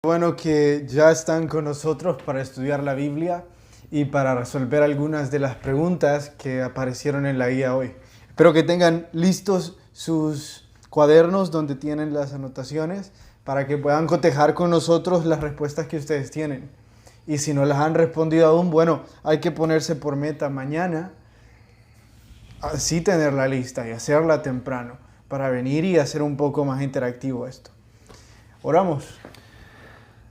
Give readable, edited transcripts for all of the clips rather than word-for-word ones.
Bueno que ya están con nosotros para estudiar la Biblia y para resolver algunas de las preguntas que aparecieron en la guía hoy. Espero que tengan listos sus cuadernos donde tienen las anotaciones para que puedan cotejar con nosotros las respuestas que ustedes tienen. Y si no las han respondido aún, bueno, hay que ponerse por meta mañana, así tener la lista y hacerla temprano para venir y hacer un poco más interactivo esto. Oramos.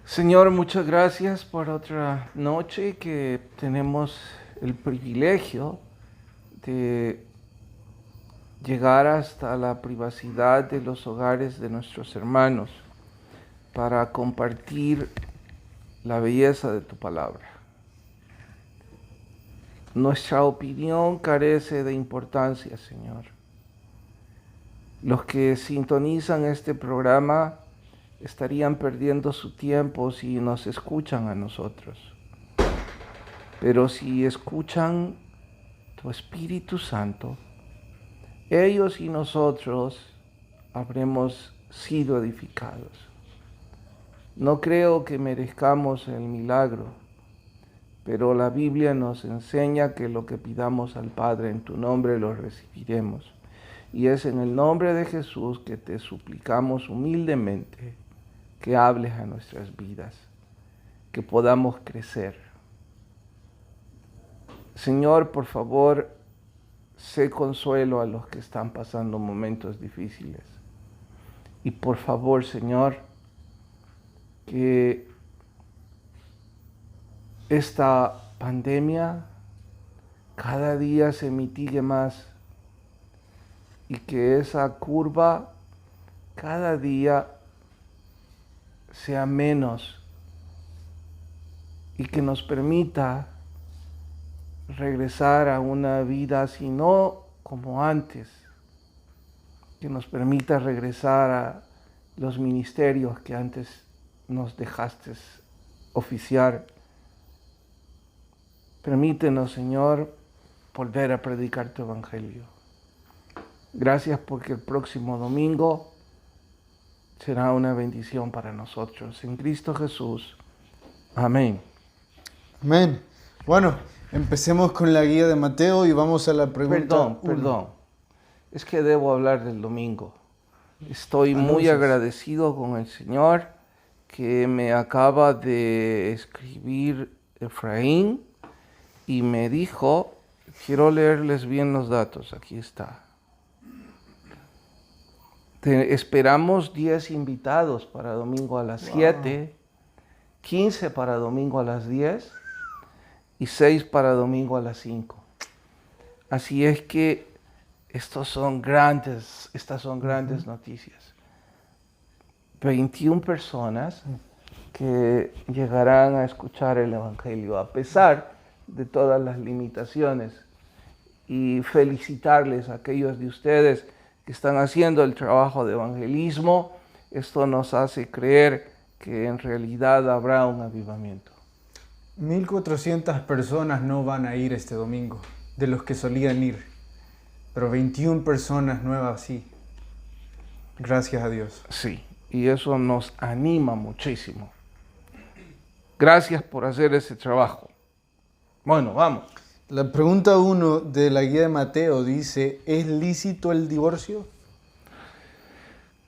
Señor, muchas gracias por otra noche que tenemos el privilegio de llegar hasta la privacidad de los hogares de nuestros hermanos para compartir la belleza de tu palabra. Nuestra opinión carece de importancia, Señor. Los que sintonizan este programa estarían perdiendo su tiempo si nos escuchan a nosotros. Pero si escuchan tu Espíritu Santo, ellos y nosotros habremos sido edificados. No creo que merezcamos el milagro, pero la Biblia nos enseña que lo que pidamos al Padre en tu nombre lo recibiremos. Y es en el nombre de Jesús que te suplicamos humildemente que hables a nuestras vidas, que podamos crecer. Señor, por favor, sé consuelo a los que están pasando momentos difíciles. Y por favor, Señor, que esta pandemia cada día se mitigue más y que esa curva cada día sea menos y que nos permita regresar a una vida, si no como antes, que nos permita regresar a los ministerios que antes nos dejaste oficiar. Permítenos, Señor, volver a predicar tu evangelio. Gracias porque el próximo domingo será una bendición para nosotros. En Cristo Jesús. Amén. Amén. Bueno, empecemos con la guía de Mateo y vamos a la pregunta. Perdón. Es que debo hablar del domingo. Estoy muy agradecido con el Señor que me acaba de escribir Efraín y me dijo, quiero leerles bien los datos, aquí está. Esperamos 10 invitados para domingo a las 7, 15 para domingo a las 10 y 6 para domingo a las 5. Así es que estas son grandes noticias. 21 personas que llegarán a escuchar el Evangelio a pesar de todas las limitaciones, y felicitarles a aquellos de ustedes que están haciendo el trabajo de evangelismo. Esto nos hace creer que en realidad habrá un avivamiento. 1,400 personas no van a ir este domingo, de los que solían ir, pero 21 personas nuevas sí. Gracias a Dios. Sí, y eso nos anima muchísimo. Gracias por hacer ese trabajo. Bueno, vamos. La pregunta 1 de la guía de Mateo dice, ¿es lícito el divorcio?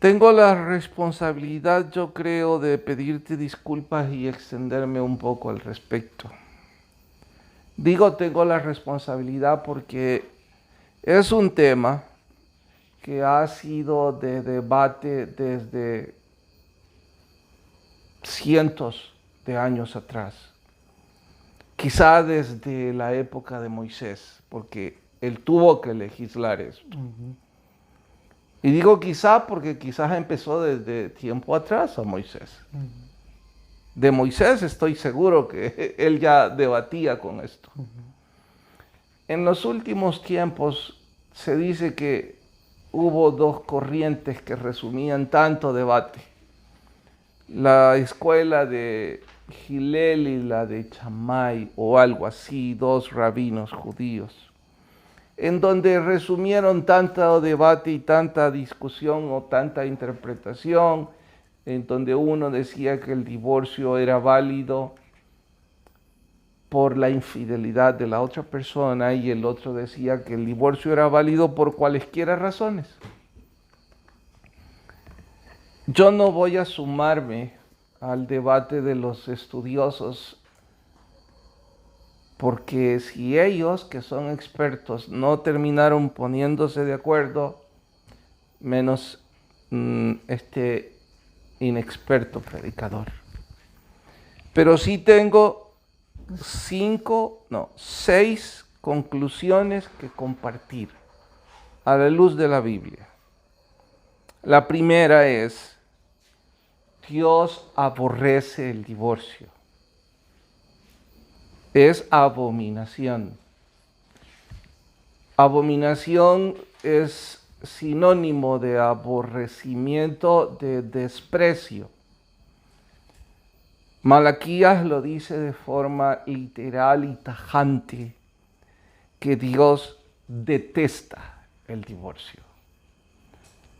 Tengo la responsabilidad, yo creo, de pedirte disculpas y extenderme un poco al respecto. Digo tengo la responsabilidad porque es un tema que ha sido de debate desde cientos de años atrás. Quizá desde la época de Moisés, porque él tuvo que legislar esto. Y digo quizá porque quizás empezó desde tiempo atrás a Moisés. De Moisés estoy seguro que él ya debatía con esto. En los últimos tiempos se dice que hubo dos corrientes que resumían tanto debate. La escuela de Hillel y la de Shammai, o algo así, dos rabinos judíos, en donde resumieron tanto debate y tanta discusión o tanta interpretación en donde uno decía que el divorcio era válido por la infidelidad de la otra persona y el otro decía que el divorcio era válido por cualesquiera razones. Yo no voy a sumarme al debate de los estudiosos, porque si ellos, que son expertos, no terminaron poniéndose de acuerdo, menos este inexperto predicador. Pero sí tengo 6 conclusiones que compartir a la luz de la Biblia. La primera es: Dios aborrece el divorcio. Es abominación. Abominación es sinónimo de aborrecimiento, de desprecio. Malaquías lo dice de forma literal y tajante, que Dios detesta el divorcio.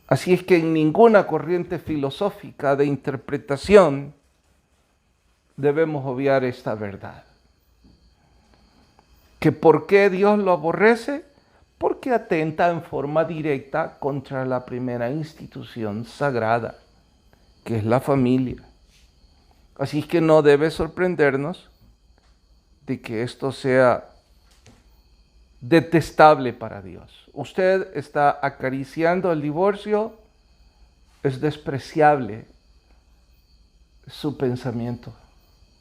Así es que en ninguna corriente filosófica de interpretación debemos obviar esta verdad. ¿Que por qué Dios lo aborrece? Porque atenta en forma directa contra la primera institución sagrada, que es la familia. Así es que no debe sorprendernos de que esto sea detestable para Dios. Usted está acariciando el divorcio, es despreciable su pensamiento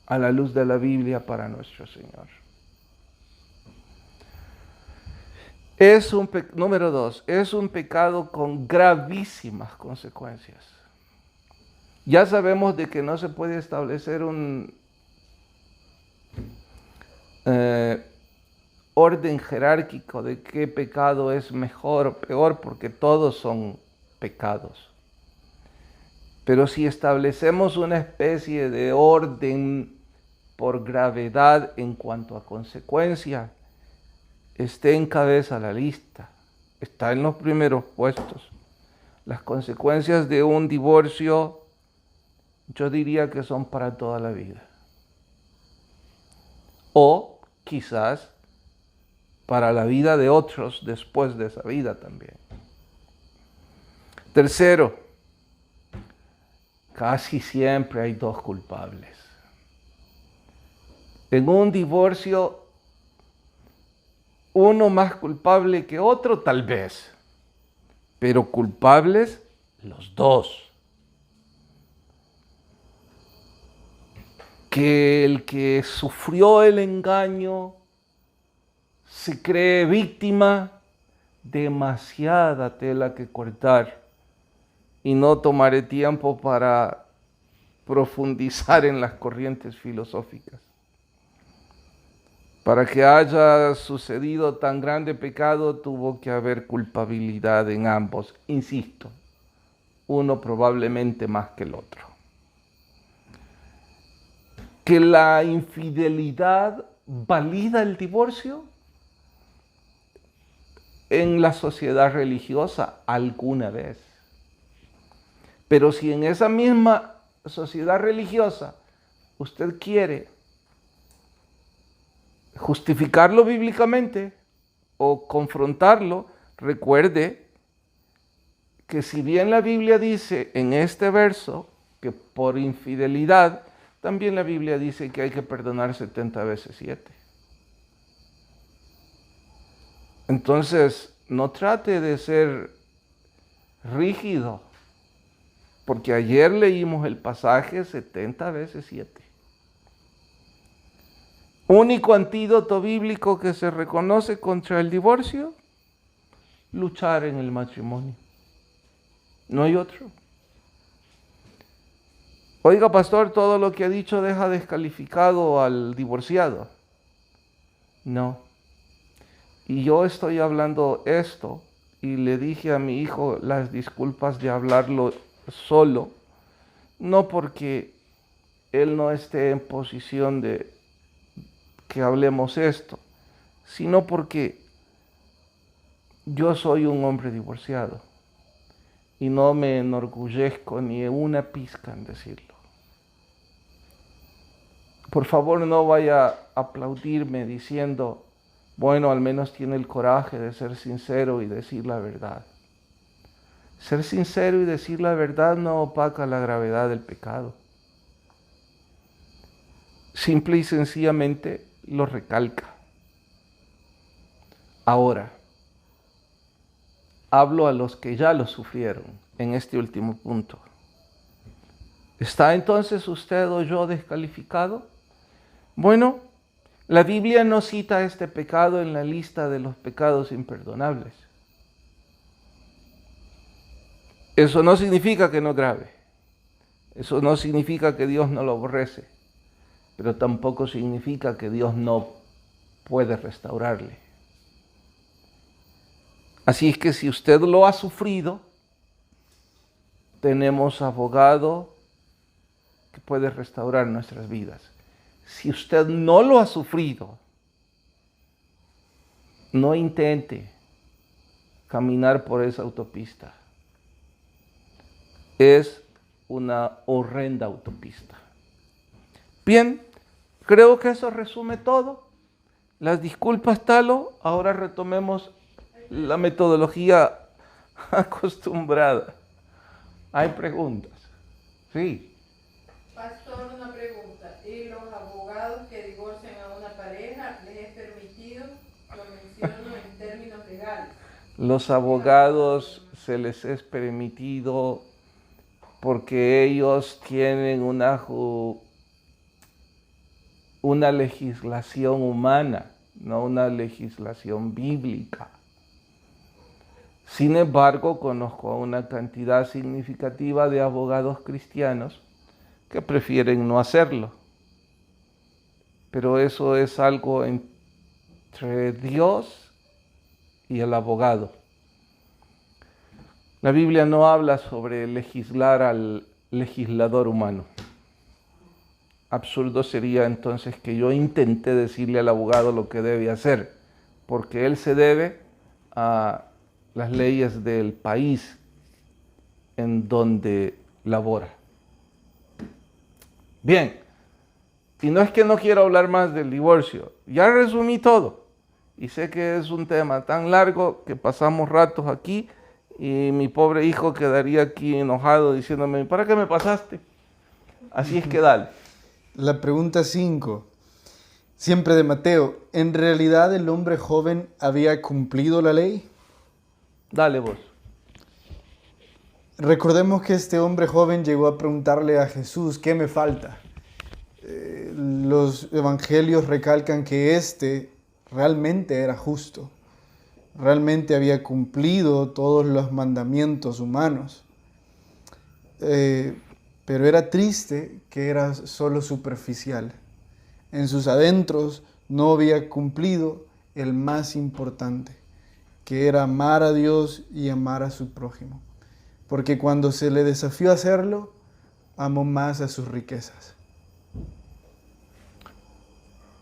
a la luz de la Biblia para nuestro Señor. Número 2, es un pecado con gravísimas consecuencias. Ya sabemos de que no se puede establecer un orden jerárquico de qué pecado es mejor o peor, porque todos son pecados. Pero si establecemos una especie de orden por gravedad en cuanto a consecuencia, esté en cabeza la lista, está en los primeros puestos. Las consecuencias de un divorcio, yo diría que son para toda la vida. O quizás para la vida de otros después de esa vida también. Tercero, casi siempre hay 2 culpables. En un divorcio, uno más culpable que otro tal vez, pero culpables los 2. Que el que sufrió el engaño se cree víctima, demasiada tela que cortar. Y no tomaré tiempo para profundizar en las corrientes filosóficas. Para que haya sucedido tan grande pecado, tuvo que haber culpabilidad en ambos. Insisto, uno probablemente más que el otro. Que la infidelidad valida el divorcio en la sociedad religiosa alguna vez. Pero si en esa misma sociedad religiosa usted quiere justificarlo bíblicamente o confrontarlo, recuerde que si bien la Biblia dice en este verso que por infidelidad, también la Biblia dice que hay que perdonar 70 veces 7. Entonces, no trate de ser rígido, porque ayer leímos el pasaje 70 veces 7. Único antídoto bíblico que se reconoce contra el divorcio: luchar en el matrimonio. No hay otro. Oiga, pastor, todo lo que ha dicho deja descalificado al divorciado. No. Y yo estoy hablando esto y le dije a mi hijo las disculpas de hablarlo solo, no porque él no esté en posición de que hablemos esto, sino porque yo soy un hombre divorciado y no me enorgullezco ni una pizca en decirlo. Por favor, no vaya a aplaudirme diciendo, bueno, al menos tiene el coraje de ser sincero y decir la verdad. Ser sincero y decir la verdad no opaca la gravedad del pecado. Simple y sencillamente lo recalca. Ahora, hablo a los que ya lo sufrieron en este último punto. ¿Está entonces usted o yo descalificado? Bueno, la Biblia no cita este pecado en la lista de los pecados imperdonables. Eso no significa que no es grave. Eso no significa que Dios no lo aborrece. Pero tampoco significa que Dios no puede restaurarle. Así es que si usted lo ha sufrido, tenemos abogado que puede restaurar nuestras vidas. Si usted no lo ha sufrido, no intente caminar por esa autopista. Es una horrenda autopista. Bien, creo que eso resume todo. Las disculpas, Talo. Ahora retomemos la metodología acostumbrada. Hay preguntas. Sí. Pastor, una pregunta. ¿Y los abogados que divorcian a una pareja les es permitido? Lo menciono en términos legales. Los abogados se les es permitido porque ellos tienen una legislación humana, no una legislación bíblica. Sin embargo, conozco a una cantidad significativa de abogados cristianos que prefieren no hacerlo. Pero eso es algo entre Dios y el abogado. La Biblia no habla sobre legislar al legislador humano. Absurdo sería entonces que yo intente decirle al abogado lo que debe hacer, porque él se debe a las leyes del país en donde labora. Bien, y no es que no quiero hablar más del divorcio, ya resumí todo, y sé que es un tema tan largo que pasamos ratos aquí, y mi pobre hijo quedaría aquí enojado diciéndome, ¿para qué me pasaste? Así es que dale. La pregunta 5, siempre de Mateo. ¿En realidad el hombre joven había cumplido la ley? Dale vos. Recordemos que este hombre joven llegó a preguntarle a Jesús, ¿qué me falta? Los evangelios recalcan que este realmente era justo. Realmente había cumplido todos los mandamientos humanos. Pero era triste que era solo superficial. En sus adentros no había cumplido el más importante, que era amar a Dios y amar a su prójimo. Porque cuando se le desafió a hacerlo, amó más a sus riquezas.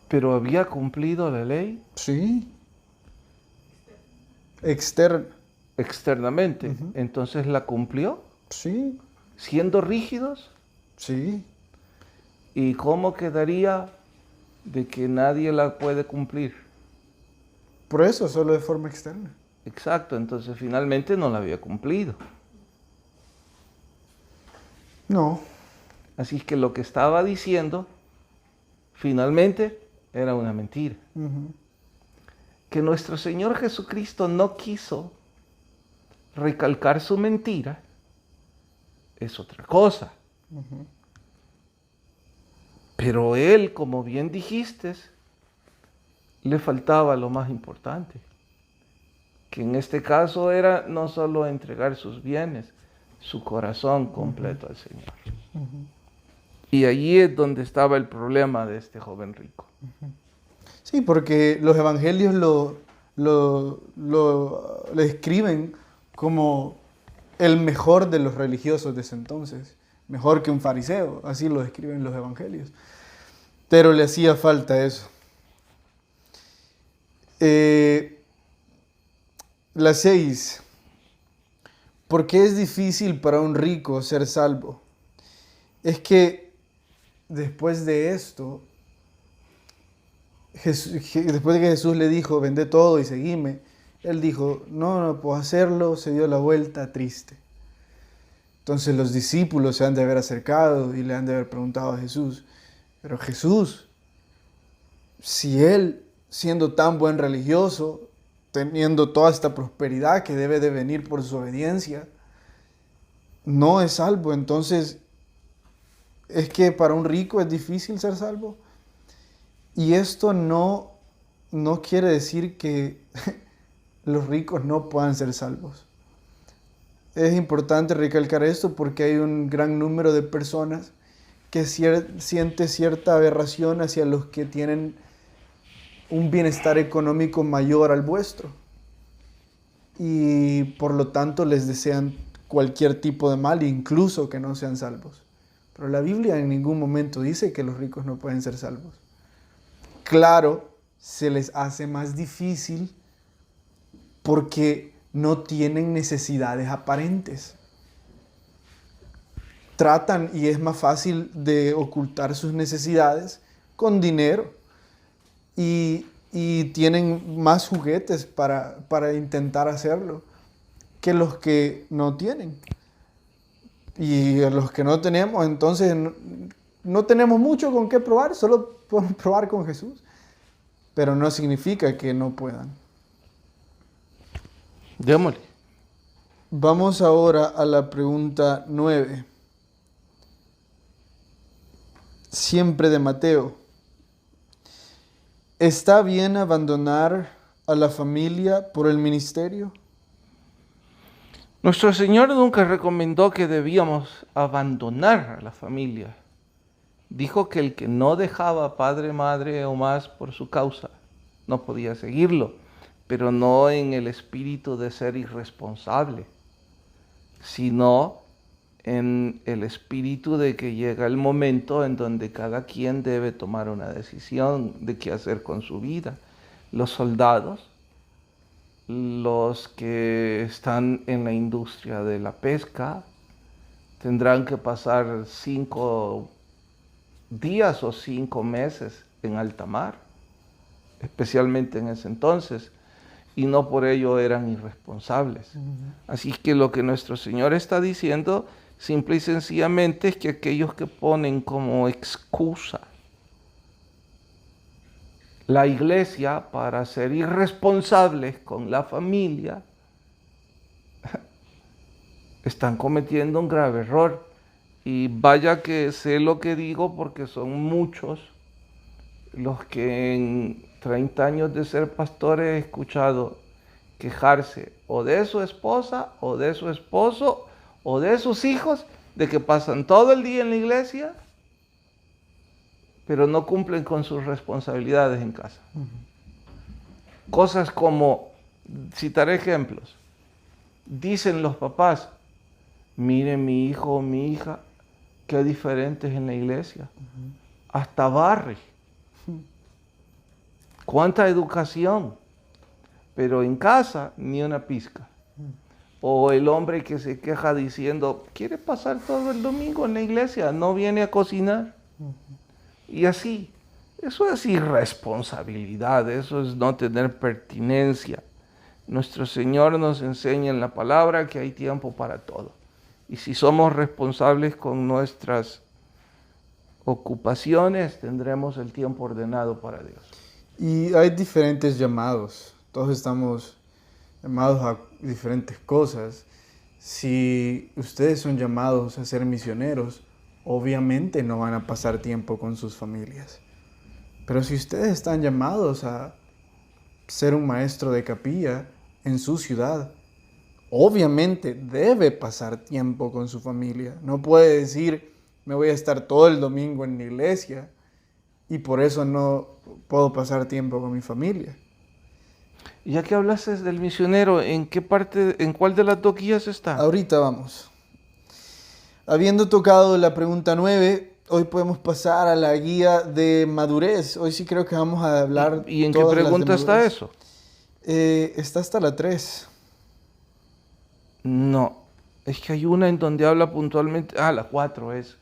¿Pero había cumplido la ley? Sí. Externa. Externamente. Ujú. Entonces la cumplió, Sí. siendo rígidos. Sí. ¿Y cómo quedaría de que nadie la puede cumplir? Por eso, solo de forma externa. Exacto, entonces finalmente no la había cumplido. No. Así es que lo que estaba diciendo finalmente era una mentira. Ujú. Que nuestro Señor Jesucristo no quiso recalcar su mentira es otra cosa. Ujú. Pero él, como bien dijiste, le faltaba lo más importante, que en este caso era no solo entregar sus bienes, su corazón completo al Señor. Ujú. Y allí es donde estaba el problema de este joven rico. Sí, porque los evangelios lo describen como el mejor de los religiosos de ese entonces, mejor que un fariseo, así lo describen los evangelios. Pero le hacía falta eso. La 6. ¿Por qué es difícil para un rico ser salvo? Es que después de esto, después de que Jesús le dijo, vende todo y seguime, él dijo, no puedo hacerlo, se dio la vuelta triste. Entonces los discípulos se han de haber acercado y le han de haber preguntado a Jesús, pero Jesús, si él, siendo tan buen religioso, teniendo toda esta prosperidad que debe de venir por su obediencia, no es salvo, entonces es que para un rico es difícil ser salvo. Y esto no quiere decir que los ricos no puedan ser salvos. Es importante recalcar esto porque hay un gran número de personas que siente cierta aberración hacia los que tienen un bienestar económico mayor al vuestro. Y por lo tanto les desean cualquier tipo de mal, incluso que no sean salvos. Pero la Biblia en ningún momento dice que los ricos no pueden ser salvos. Claro, se les hace más difícil porque no tienen necesidades aparentes. Tratan y es más fácil de ocultar sus necesidades con dinero y tienen más juguetes para intentar hacerlo que los que no tienen. Y a los que no tenemos, entonces no tenemos mucho con qué probar, solo podemos probar con Jesús. Pero no significa que no puedan. Démosle. Vamos ahora a la pregunta 9. Siempre de Mateo. ¿Está bien abandonar a la familia por el ministerio? Nuestro Señor nunca recomendó que debíamos abandonar a la familia. Dijo que el que no dejaba padre, madre o más por su causa no podía seguirlo, pero no en el espíritu de ser irresponsable, sino en el espíritu de que llega el momento en donde cada quien debe tomar una decisión de qué hacer con su vida. Los soldados, los que están en la industria de la pesca, tendrán que pasar 5 días o 5 meses en alta mar, especialmente en ese entonces, y no por ello eran irresponsables. Así que lo que nuestro Señor está diciendo, simple y sencillamente, es que aquellos que ponen como excusa la iglesia para ser irresponsables con la familia, están cometiendo un grave error. Y vaya que sé lo que digo porque son muchos los que en 30 años de ser pastor he escuchado quejarse o de su esposa o de su esposo o de sus hijos, de que pasan todo el día en la iglesia, pero no cumplen con sus responsabilidades en casa. Cosas como, citaré ejemplos, dicen los papás, miren mi hijo o mi hija, qué diferentes en la iglesia, hasta barre, cuánta educación, pero en casa ni una pizca. O el hombre que se queja diciendo, quiere pasar todo el domingo en la iglesia, no viene a cocinar. Y así, eso es irresponsabilidad, eso es no tener pertinencia. Nuestro Señor nos enseña en la palabra que hay tiempo para todo. Y si somos responsables con nuestras ocupaciones, tendremos el tiempo ordenado para Dios. Y hay diferentes llamados, todos estamos llamados a diferentes cosas. Si ustedes son llamados a ser misioneros, obviamente no van a pasar tiempo con sus familias. Pero si ustedes están llamados a ser un maestro de capilla en su ciudad, obviamente debe pasar tiempo con su familia. No puede decir, me voy a estar todo el domingo en la iglesia y por eso no puedo pasar tiempo con mi familia. Y ya que hablaste del misionero, ¿en qué parte, en cuál de las dos guías está? Ahorita vamos. Habiendo tocado la pregunta 9, hoy podemos pasar a la guía de madurez. Hoy sí creo que vamos a hablar. ¿Y en qué pregunta está eso? Está hasta la 3. No, Es que hay una en donde habla puntualmente, la 4 es.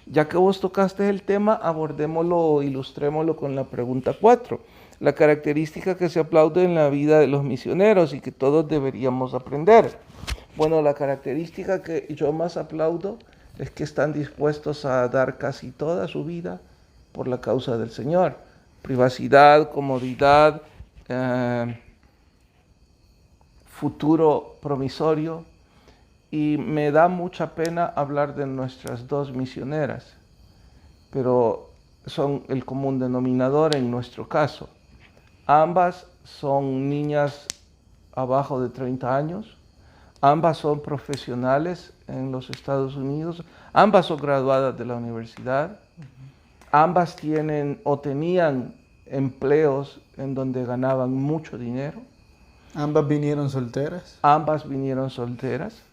Ya que vos tocaste el tema, abordémoslo, ilustrémoslo con la pregunta 4. La característica que se aplaude en la vida de los misioneros y que todos deberíamos aprender. Bueno, la característica que yo más aplaudo es que están dispuestos a dar casi toda su vida por la causa del Señor. Privacidad, comodidad, futuro promisorio. Y me da mucha pena hablar de nuestras dos misioneras, pero son el común denominador en nuestro caso. Ambas son niñas abajo de 30 años, ambas son profesionales en los Estados Unidos, ambas son graduadas de la universidad, ambas tienen o tenían empleos en donde ganaban mucho dinero. Ambas vinieron solteras. Ambas vinieron solteras.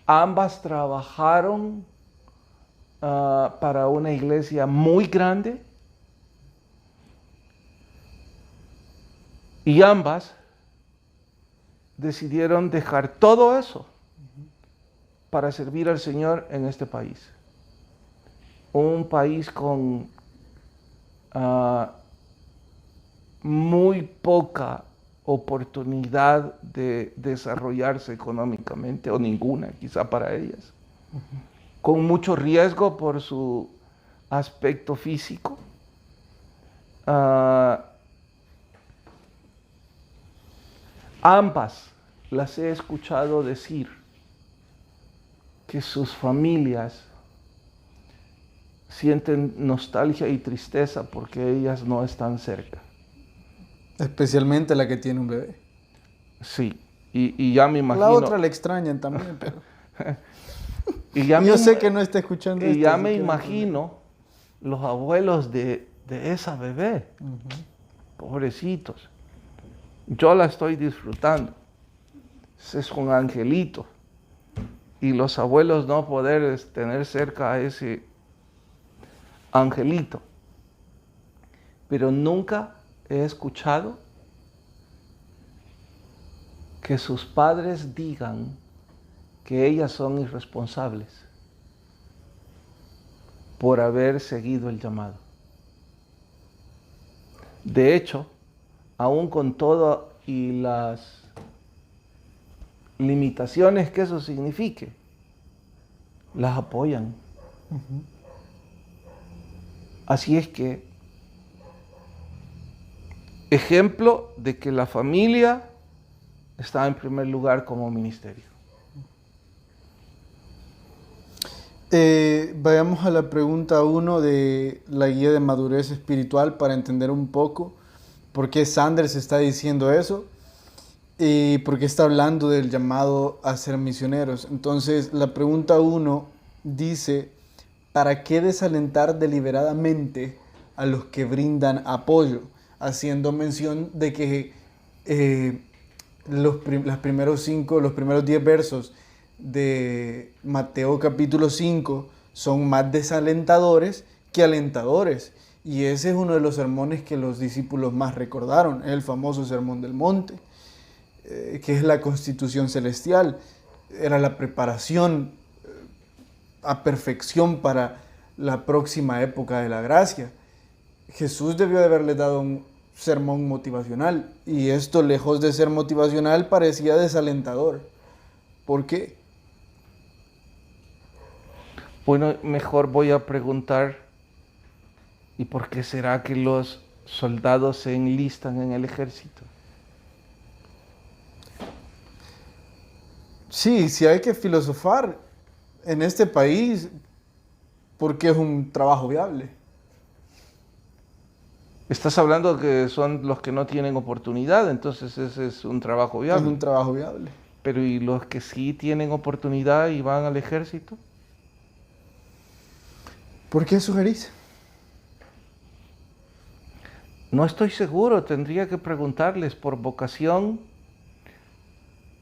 Ambas trabajaron para una iglesia muy grande y ambas decidieron dejar todo eso para servir al Señor en este país. Un país con muy poca oportunidad de desarrollarse económicamente, o ninguna quizá para ellas, con mucho riesgo por su aspecto físico. Ambas las he escuchado decir que sus familias sienten nostalgia y tristeza porque ellas no están cerca. Especialmente la que tiene un bebé. Sí, y ya me imagino... La otra le extrañan también, pero... Yo sé que no está escuchando esto. Y ya me imagino los abuelos de esa bebé. Pobrecitos. Yo la estoy disfrutando. Es un angelito. Y los abuelos no poder tener cerca a ese angelito. Pero nunca he escuchado que sus padres digan que ellas son irresponsables por haber seguido el llamado. De hecho, aún con todo y las limitaciones que eso signifique, las apoyan. Así es que, ejemplo de que la familia está en primer lugar como ministerio. Vayamos a la pregunta 1 de la guía de madurez espiritual para entender un poco por qué Sanders está diciendo eso y por qué está hablando del llamado a ser misioneros. Entonces, la pregunta 1 dice: ¿para qué desalentar deliberadamente a los que brindan apoyo? Haciendo mención de que los primeros 10 versos de Mateo capítulo 5 son más desalentadores que alentadores. Y ese es uno de los sermones que los discípulos más recordaron, el famoso Sermón del Monte, que es la constitución celestial. Era la preparación a perfección para la próxima época de la gracia. Jesús debió de haberle dado un sermón motivacional, y esto, lejos de ser motivacional, parecía desalentador. ¿Por qué? Bueno, mejor voy a preguntar, ¿y por qué será que los soldados se enlistan en el ejército? Sí, sí hay que filosofar en este país, porque es un trabajo viable. Estás hablando que son los que no tienen oportunidad, entonces ese es un trabajo viable. Es un trabajo viable. Pero ¿y los que sí tienen oportunidad y van al ejército? ¿Por qué sugerís? No estoy seguro, tendría que preguntarles por vocación,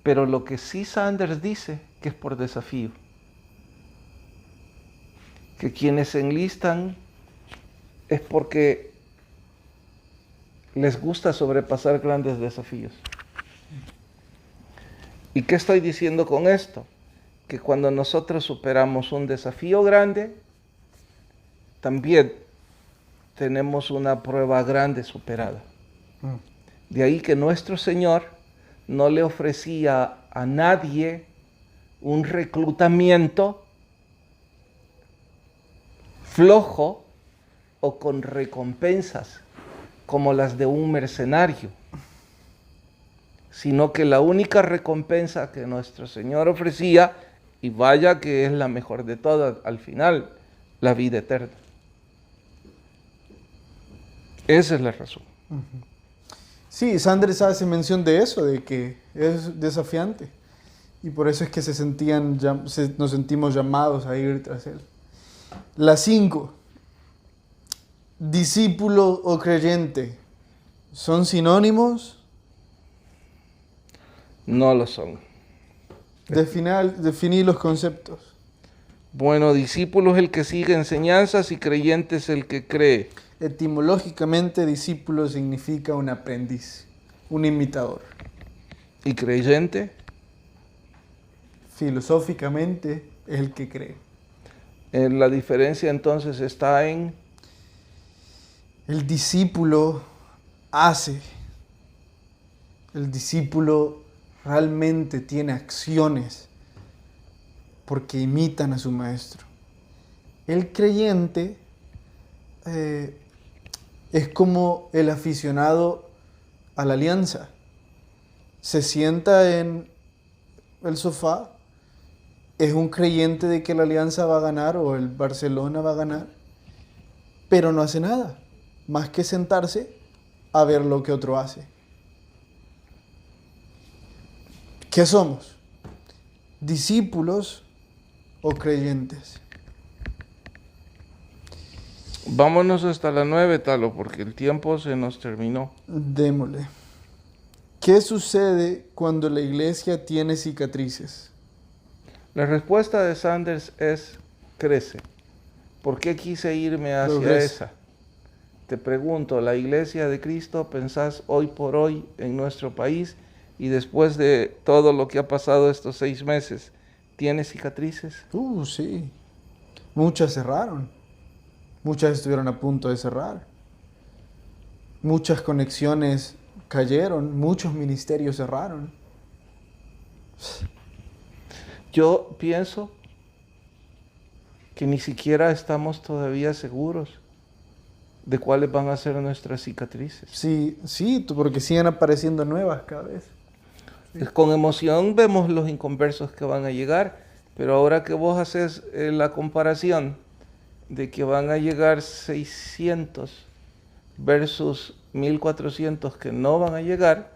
pero lo que sí Sanders dice, que es por desafío. Que quienes se enlistan es porque les gusta sobrepasar grandes desafíos. ¿Y qué estoy diciendo con esto? que cuando nosotros superamos un desafío grande, también tenemos una prueba grande superada. De ahí que nuestro Señor no le ofrecía a nadie un reclutamiento flojo o con recompensas como las de un mercenario, sino que la única recompensa que nuestro Señor ofrecía, y vaya que es la mejor de todas al final, la vida eterna. Esa es la razón. Sí, Sanders hace mención de eso, de que es desafiante. Y por eso es que nos sentimos llamados a ir tras él. La 5. Discípulo o creyente. ¿Son sinónimos? No lo son. Definí los conceptos. Bueno, discípulo es el que sigue enseñanzas y creyente es el que cree. Etimológicamente, discípulo significa un aprendiz, un imitador. ¿Y creyente? Filosóficamente, es el que cree. La diferencia entonces está en... El discípulo hace. El discípulo realmente tiene acciones porque imitan a su maestro. El creyente es como el aficionado a la alianza. Se sienta en el sofá, es un creyente de que la alianza va a ganar o el Barcelona va a ganar, pero no hace nada, más que sentarse a ver lo que otro hace. ¿Qué somos? ¿Discípulos o creyentes? Vámonos hasta la 9, Talo, porque el tiempo se nos terminó. Démosle. ¿Qué sucede cuando la iglesia tiene cicatrices? La respuesta de Sanders es crece. ¿Por qué quise irme hacia Progresa. esa? Te pregunto, ¿la iglesia de Cristo pensás hoy por hoy en nuestro país y después de todo lo que ha pasado estos 6 meses, tiene cicatrices? Sí. Muchas cerraron. Muchas estuvieron a punto de cerrar. Muchas conexiones cayeron. Muchos ministerios cerraron. Yo pienso que ni siquiera estamos todavía seguros de cuáles van a ser nuestras cicatrices. Sí, porque siguen apareciendo nuevas cada vez. Con emoción vemos los inconversos que van a llegar, pero ahora que vos haces la comparación de que van a llegar 600 versus 1400 que no van a llegar,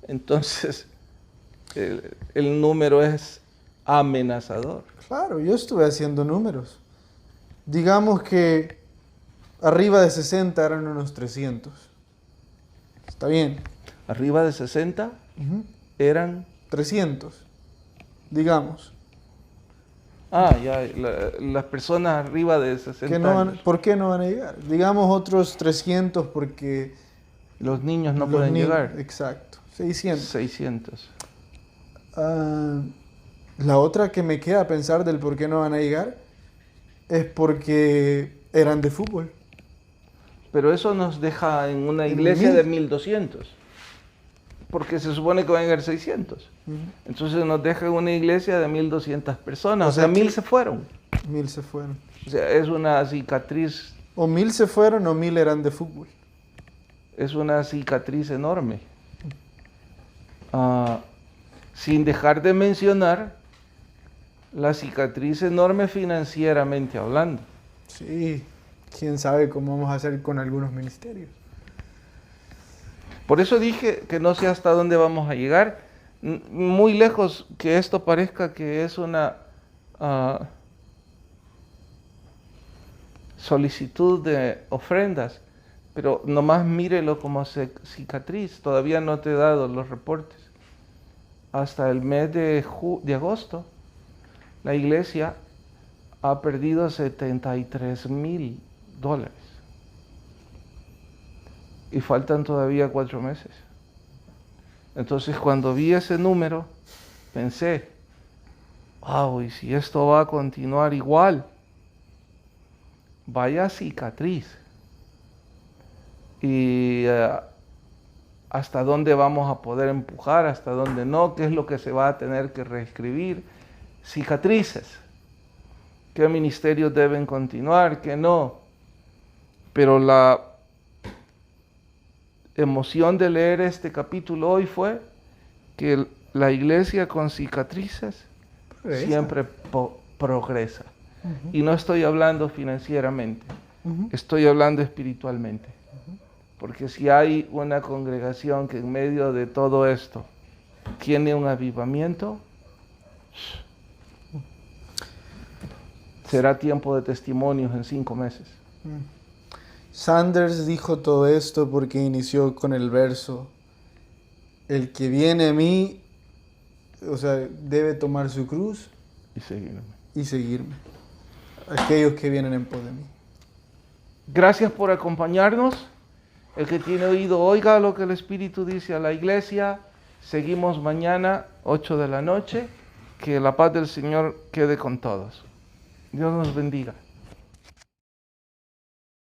entonces el número es amenazador. Claro, yo estuve haciendo números. Digamos que arriba de 60 eran unos 300. Está bien. Arriba de 60 eran... 300, digamos. Ya, las personas arriba de 60 años. ¿Por qué no van a llegar? Digamos otros 300 porque... Los niños no pueden llegar. Exacto, 600. 600. La otra que me queda pensar del por qué no van a llegar es porque eran de fútbol. Pero eso nos deja en una iglesia de 1200. Porque se supone que van a llegar 600. Entonces nos deja en una iglesia de 1200 personas. O sea, 1000 se fueron. 1000 se fueron. O sea, es una cicatriz. O 1000 se fueron o 1000 eran de fútbol. Es una cicatriz enorme. Sin dejar de mencionar la cicatriz enorme financieramente hablando. Sí, quién sabe cómo vamos a hacer con algunos ministerios. Por eso dije que no sé hasta dónde vamos a llegar. Muy lejos que esto parezca que es una solicitud de ofrendas, pero nomás mírelo como cicatriz. Todavía no te he dado los reportes. Hasta el mes de agosto, la iglesia ha perdido $73,000. Y faltan todavía 4 meses. Entonces, cuando vi ese número, pensé, wow, y si esto va a continuar igual, vaya cicatriz. Y hasta dónde vamos a poder empujar, hasta dónde no, qué es lo que se va a tener que reescribir. Cicatrices. ¿Qué ministerios deben continuar, qué no? Pero la emoción de leer este capítulo hoy fue que la iglesia con cicatrices Progresa. siempre progresa. Ujú. Y no estoy hablando financieramente, Ujú. estoy hablando espiritualmente. Porque si hay una congregación que en medio de todo esto tiene un avivamiento, será tiempo de testimonios en 5 meses. Sanders dijo todo esto porque inició con el verso: el que viene a mí, o sea, debe tomar su cruz Y seguirme. y seguirme. Aquellos que vienen en pos de mí. Gracias por acompañarnos. El que tiene oído, oiga lo que el Espíritu dice a la iglesia. Seguimos mañana, 8 de la noche. Que la paz del Señor quede con todos. Dios nos bendiga.